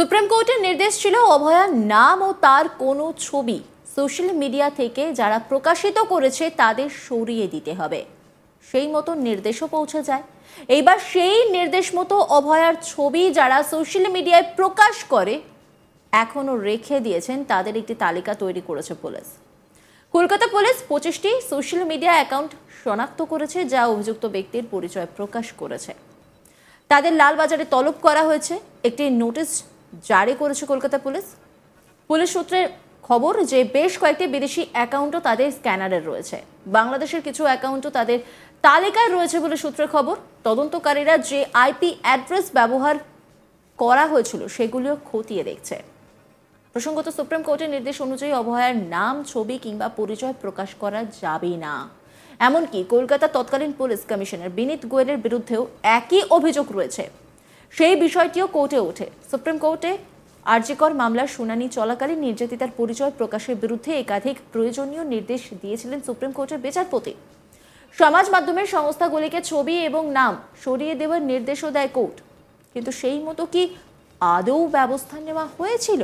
Supreme কোর্টের নির্দেশ ছিল অভয়ার নাম ও তার কোনো ছবি সোশ্যাল মিডিয়া থেকে যারা প্রকাশিত করেছে তাদের সরিয়ে দিতে হবে। সেই মতো নির্দেশও পৌঁছে যায়। এইবার সেই নির্দেশ মতো অভয়ার ছবি যারা সোশ্যাল মিডিয়ায় প্রকাশ করে এখনো রেখে দিয়েছেন তাদের একটি তালিকা তৈরি করেছে পুলিশ। কলকাতা পুলিশ 25টি সোশ্যাল মিডিয়া অ্যাকাউন্ট শনাক্ত করেছে যা অভিযুক্ত ব্যক্তির পরিচয় প্রকাশ করেছে। তাদের লালবাজারে তলব করা হয়েছে। একটি নোটিশ জারি করেছে কলকাতা পুলিশ। পুলিশ সূত্রে খবর যে বেশ কয়েকটি বিদেশি অ্যাকাউন্টও তাদের স্ক্যানারে রয়েছে। বাংলাদেশের কিছু অ্যাকাউন্টও তাদের তালিকায় রয়েছে বলে সূত্রের খবর। তদন্তকারীরা যে আইপি অ্যাড্রেস ব্যবহার করা হয়েছিল সেগুলিও খতিয়ে দেখছে। প্রসঙ্গত, সুপ্রিম কোর্টের নির্দেশ অনুযায়ী অভয়ার নাম, ছবি কিংবা পরিচয় প্রকাশ করা যাবে না। এমনকি কলকাতা তৎকালীন পুলিশ কমিশনার বিনীত গোয়েলের বিরুদ্ধেও একই অভিযোগ রয়েছে। সেই বিষয়টিও কোর্টে ওঠে। সুপ্রিম কোর্টে আরজিকর মামলার শুনানি চলাকালীন নির্যাতিতার পরিচয় প্রকাশের বিরুদ্ধে একাধিক প্রয়োজনীয় নির্দেশ দিয়েছিলেন সুপ্রিম কোর্টের বিচারপতি। সমাজ মাধ্যমের সংস্থাগুলিকে ছবি এবং নাম সরিয়ে দেওয়ার নির্দেশও দেয় কোর্ট। কিন্তু সেই মতো কি আদৌ ব্যবস্থা নেওয়া হয়েছিল?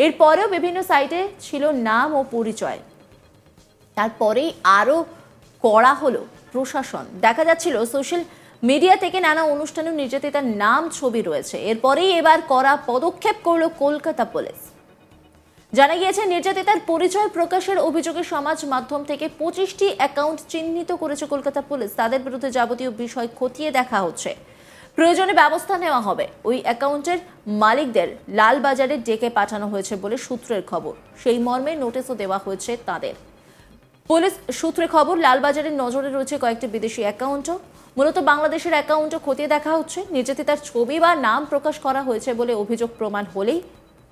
এরপরেও বিভিন্ন সাইটে ছিল নাম ও পরিচয়। তারপরেই আরও কড়া হলো প্রশাসন। দেখা যাচ্ছিল সোশ্যাল মিডিয়া থেকে নানা অনুষ্ঠানে নির্যাতিতার নাম, ছবি রয়েছে। এরপরেই এবার কড়া পদক্ষেপ করলো কলকাতা পুলিশ। জানা গিয়েছে, নির্যাতিতার পরিচয় প্রকাশের অভিযোগে সমাজ মাধ্যম থেকে 25টি অ্যাকাউন্ট চিহ্নিত করেছে কলকাতা পুলিশ। তাদের বিরুদ্ধে যাবতীয় বিষয় খতিয়ে দেখা হচ্ছে। প্রয়োজনে ব্যবস্থা নেওয়া হবে। ওই অ্যাকাউন্টের মালিকদের লালবাজারে ডেকে পাঠানো হয়েছে বলে সূত্রের খবর। সেই মর্মে নোটিশও দেওয়া হয়েছে তাদের। পুলিশ সূত্রে খবর, লালবাজারের নজরে রয়েছে কয়েকটি বিদেশি অ্যাকাউন্টও। মূলত বাংলাদেশের অ্যাকাউন্টও খতিয়ে দেখা হচ্ছে। নির্যাতিতার ছবি বা নাম প্রকাশ করা হয়েছে বলে অভিযোগ প্রমাণ হলেই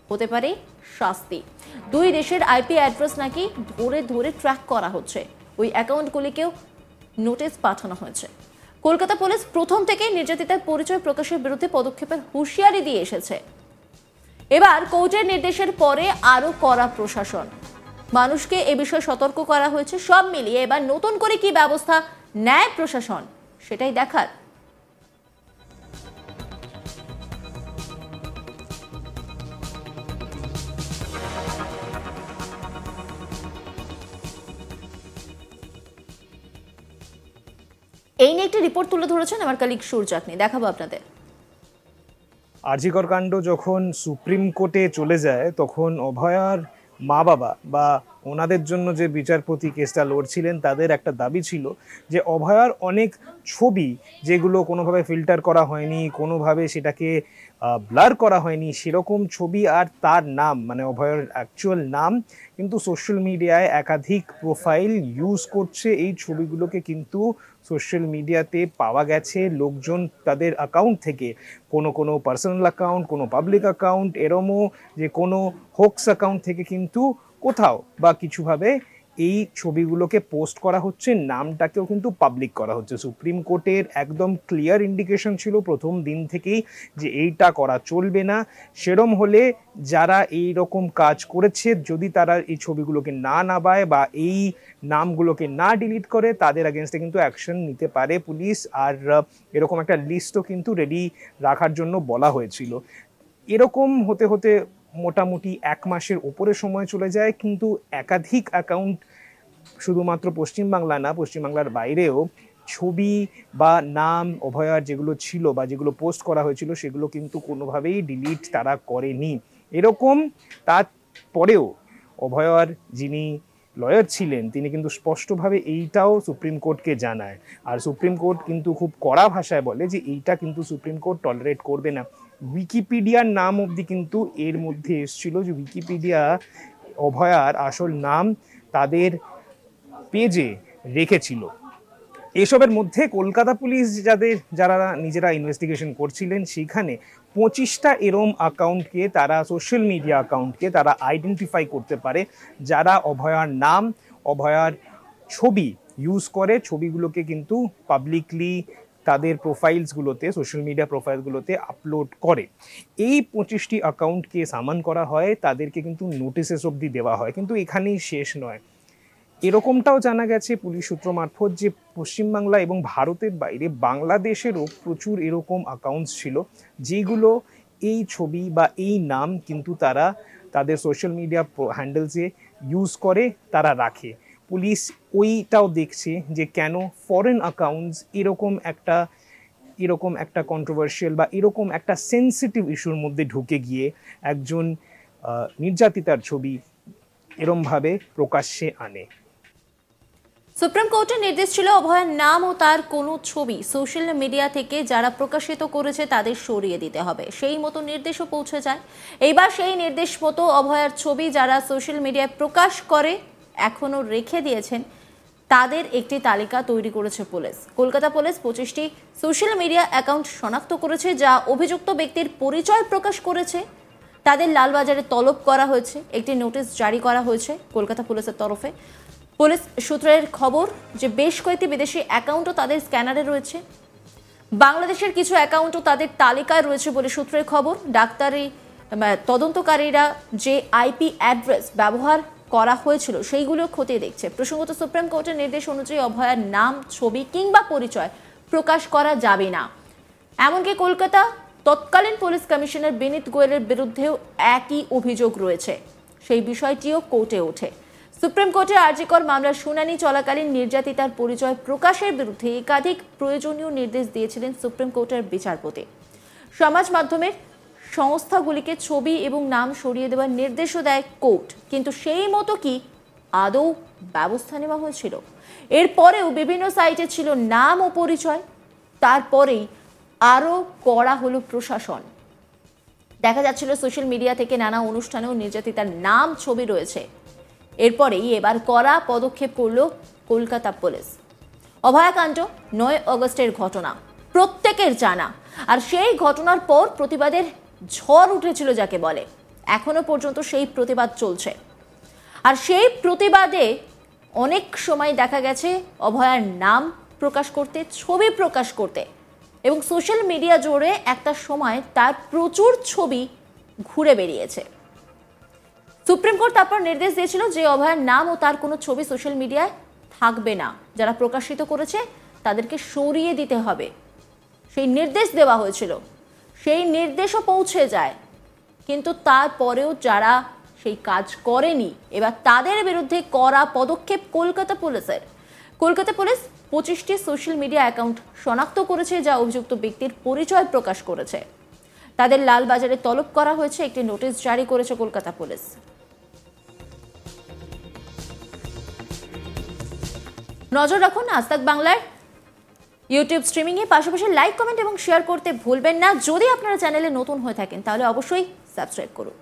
হতে পারে শাস্তি। দুই দেশের আইপি অ্যাড্রেস নাকি ধরে ধরে ট্র্যাক করা হচ্ছে। ওই অ্যাকাউন্টগুলিকেও নোটিশ পাঠানো হয়েছে। কলকাতা পুলিশ প্রথম থেকেই নির্যাতিতার পরিচয় প্রকাশের বিরুদ্ধে পদক্ষেপের হুঁশিয়ারি দিয়ে এসেছে। এবার কোর্টের নির্দেশের পরে আরো কড়া প্রশাসন। মানুষকে এ বিষয়ে সতর্ক করা হয়েছে। সব মিলিয়ে এবার নতুন করে কি ব্যবস্থা নেয় প্রশাসন, সেটাই দেখার। এই নিয়ে একটি রিপোর্ট তুলে ধরেছেন আমার কলিগ সূর্যাগ্নি, দেখাবো আপনাদের। আরজিকর কাণ্ড যখন সুপ্রিম কোর্টে চলে যায় তখন অভয়ার মা বাবা বা ওনাদের জন্য যে বিচারপতি কেসটা লড়ছিলেন তাদের একটা দাবি ছিল যে অভয়ার অনেক ছবি যেগুলো কোনোভাবে ফিল্টার করা হয়নি, কোনোভাবে সেটাকে ব্লার করা হয়নি, সেরকম ছবি আর তার নাম মানে অভয়ার অ্যাকচুয়াল নাম কিন্তু সোশ্যাল মিডিয়ায় একাধিক প্রোফাইল ইউজ করছে। এই ছবিগুলোকে কিন্তু সোশ্যাল মিডিয়াতে পাওয়া গেছে লোকজন তাদের অ্যাকাউন্ট থেকে, কোনো পার্সোনাল অ্যাকাউন্ট, কোনো পাবলিক অ্যাকাউন্ট, এরমও যে কোনো হোক্স অ্যাকাউন্ট থেকে কিন্তু কোথাও বা কিছুভাবে এই ছবিগুলোকে পোস্ট করা হচ্ছে, নামটাকেও কিন্তু পাবলিক করা হচ্ছে। সুপ্রিম কোর্টের একদম ক্লিয়ার ইন্ডিকেশন ছিল প্রথম দিন থেকেই যে এইটা করা চলবে না। সেরম হলে যারা এই রকম কাজ করেছে, যদি তারা এই ছবিগুলোকে না নামায় বা এই নামগুলোকে না ডিলিট করে, তাদের এগেনস্টে কিন্তু অ্যাকশন নিতে পারে পুলিশ। আর এরকম একটা লিস্টও কিন্তু রেডি রাখার জন্য বলা হয়েছিল। এরকম হতে হতে মোটামুটি 1 মাসের উপরে সময় চলে যায়, কিন্তু একাধিক অ্যাকাউন্ট শুধুমাত্র পশ্চিমবাংলা না, পশ্চিমবাংলার বাইরেও ছবি বা নাম অভয়ার যেগুলো ছিল বা যেগুলো পোস্ট করা হয়েছিল সেগুলো কিন্তু কোনোভাবেই ডিলিট তারা করেনি। এরকম তারপরেও অভয়ার যিনি লয়ার ছিলেন তিনি কিন্তু স্পষ্টভাবে এইটাও সুপ্রিম কোর্টকে জানায়। আর সুপ্রিম কোর্ট কিন্তু খুব কড়া ভাষায় বলে যে এইটা কিন্তু সুপ্রিম কোর্ট টলারেট করবে না। উইকিপিডিয়ার নাম অবধি কিন্তু এর মধ্যে এসেছিল যে উইকিপিডিয়া অভয়ার আসল নাম তাদের পেজে রেখেছিল। এসবের মধ্যে কলকাতা পুলিশ যারা নিজেরা ইনভেস্টিগেশন করছিলেন সেখানে 25টা এরম অ্যাকাউন্টকে তারা সোশ্যাল মিডিয়া অ্যাকাউন্টকে তারা আইডেন্টিফাই করতে পারে যারা অভয়ার নাম, অভয়ার ছবি ইউজ করে। ছবিগুলোকে কিন্তু পাবলিকলি তাদের প্রোফাইলসগুলোতে, সোশ্যাল মিডিয়া প্রোফাইলগুলোতে আপলোড করে। এই 25টি অ্যাকাউন্টকে সামান করা হয়, তাদেরকে কিন্তু নোটিশেস অবধি দেওয়া হয়। কিন্তু এখানেই শেষ নয়, এরকমটাও জানা গেছে পুলিশ সূত্র মারফত যে পশ্চিমবাংলা এবং ভারতের বাইরে বাংলাদেশেরও প্রচুর এরকম অ্যাকাউন্টস ছিল যেগুলো এই ছবি বা এই নাম কিন্তু তারা তাদের সোশ্যাল মিডিয়া হ্যান্ডেলসে ইউজ করে, তারা রাখে। পুলিশ ওইটাও দেখছে যে কেন ফরেন অ্যাকাউন্টস এরকম একটা কন্ট্রোভার্সিয়াল বা এরকম একটা সেন্সিটিভ ইস্যুর মধ্যে ঢুকে গিয়ে একজন নির্যাতিতার ছবি এরমভাবে প্রকাশ্যে আনে। সুপ্রিম কোর্টের নির্দেশ ছিল অভয়ার নাম ও তার কোনো ছবি সোশ্যাল মিডিয়া থেকে যারা প্রকাশিত করেছে তাদের সরিয়ে দিতে হবে। সেই মতো নির্দেশও পৌঁছে যায়। এইবার সেই নির্দেশ মতো অভয়ার ছবি যারা সোশ্যাল মিডিয়ায় প্রকাশ করে এখনো রেখে দিয়েছেন তাদের একটি তালিকা তৈরি করেছে পুলিশ। কলকাতা পুলিশ 25টি সোশ্যাল মিডিয়া অ্যাকাউন্ট শনাক্ত করেছে যা অভিযুক্ত ব্যক্তির পরিচয় প্রকাশ করেছে। তাদের লালবাজারে তলব করা হয়েছে, একটি নোটিশ জারি করা হয়েছে কলকাতা পুলিশের তরফে। পুলিশ সূত্রের খবর যে বেশ কয়েকটি বিদেশি অ্যাকাউন্টও তাদের স্ক্যানারে রয়েছে, বাংলাদেশের কিছু অ্যাকাউন্টও তাদের তালিকায় রয়েছে বলে সূত্রের খবর। ডাক্তারি তদন্তকারীরা যে আইপি অ্যাড্রেস ব্যবহার করা হয়েছিল সেইগুলো খতিয়ে দেখছে। প্রসঙ্গত সুপ্রিম কোর্টের নির্দেশ অনুযায়ী অভয়ার নাম, ছবি কিংবা পরিচয় প্রকাশ করা যাবে না। এমনকি কলকাতা তৎকালীন পুলিশ কমিশনার বিনীত গোয়েলের বিরুদ্ধেও একই অভিযোগ রয়েছে, সেই বিষয়টিও কোর্টে ওঠে। সুপ্রিম কোর্টে আরজিকর মামলার শুনানি চলাকালীন নির্যাতিতার পরিচয় প্রকাশের বিরুদ্ধে একাধিক প্রয়োজনীয় নির্দেশ দিয়েছিলেন সুপ্রিম কোর্টের বিচারপতি। সমাজ মাধ্যমের সংস্থাগুলিকে ছবি এবং নাম সরিয়ে দেওয়ার নির্দেশও দেয় কোর্ট, কিন্তু সেই মতো কি আদৌ ব্যবস্থা নেওয়া হয়েছিল? এরপরেও বিভিন্ন সাইটে ছিল নাম ও পরিচয়, তারপরেই আরও কড়া হলো প্রশাসন। দেখা যাচ্ছিল সোশ্যাল মিডিয়া থেকে নানা অনুষ্ঠানেও নির্যাতিতার নাম, ছবি রয়েছে। এরপরেই এবার কড়া পদক্ষেপ করল কলকাতা পুলিশ। অভয়াকাণ্ড 9 অগস্টের ঘটনা, প্রত্যেকের জানা। আর সেই ঘটনার পর প্রতিবাদের ঝড় উঠেছিল যাকে বলে। এখনো পর্যন্ত সেই প্রতিবাদ চলছে। আর সেই প্রতিবাদে অনেক সময় দেখা গেছে অভয়ার নাম প্রকাশ করতে, ছবি প্রকাশ করতে, এবং সোশ্যাল মিডিয়া জুড়ে একটা সময় তার প্রচুর ছবি ঘুরে বেরিয়েছে। সুপ্রিম কোর্ট তারপর নির্দেশ দিয়েছিল যে অভয়ার নাম ও তার কোনো ছবি সোশ্যাল মিডিয়ায় থাকবে না, যারা প্রকাশিত করেছে তাদেরকে সরিয়ে দিতে হবে, সেই নির্দেশ দেওয়া হয়েছিল। সেই নির্দেশও পৌঁছে যায়, কিন্তু তারপরেও যারা সেই কাজ করেনি এবার তাদের বিরুদ্ধে কড়া পদক্ষেপ কলকাতা পুলিশের। কলকাতা পুলিশ 25টি সোশ্যাল মিডিয়া অ্যাকাউন্ট শনাক্ত করেছে যা অভিযুক্ত ব্যক্তির পরিচয় প্রকাশ করেছে। তাদের লালবাজারে তলব করা হয়েছে, একটি নোটিশ জারি করেছে কলকাতা পুলিশ। নজর রাখুন আজ তাক বাংলার ইউটিউব স্ট্রিমিংয়ে, পাশাপাশি লাইক, কমেন্ট এবং শেয়ার করতে ভুলবেন না। যদি আপনারা চ্যানেলে নতুন হয়ে থাকেন তাহলে অবশ্যই সাবস্ক্রাইব করুন।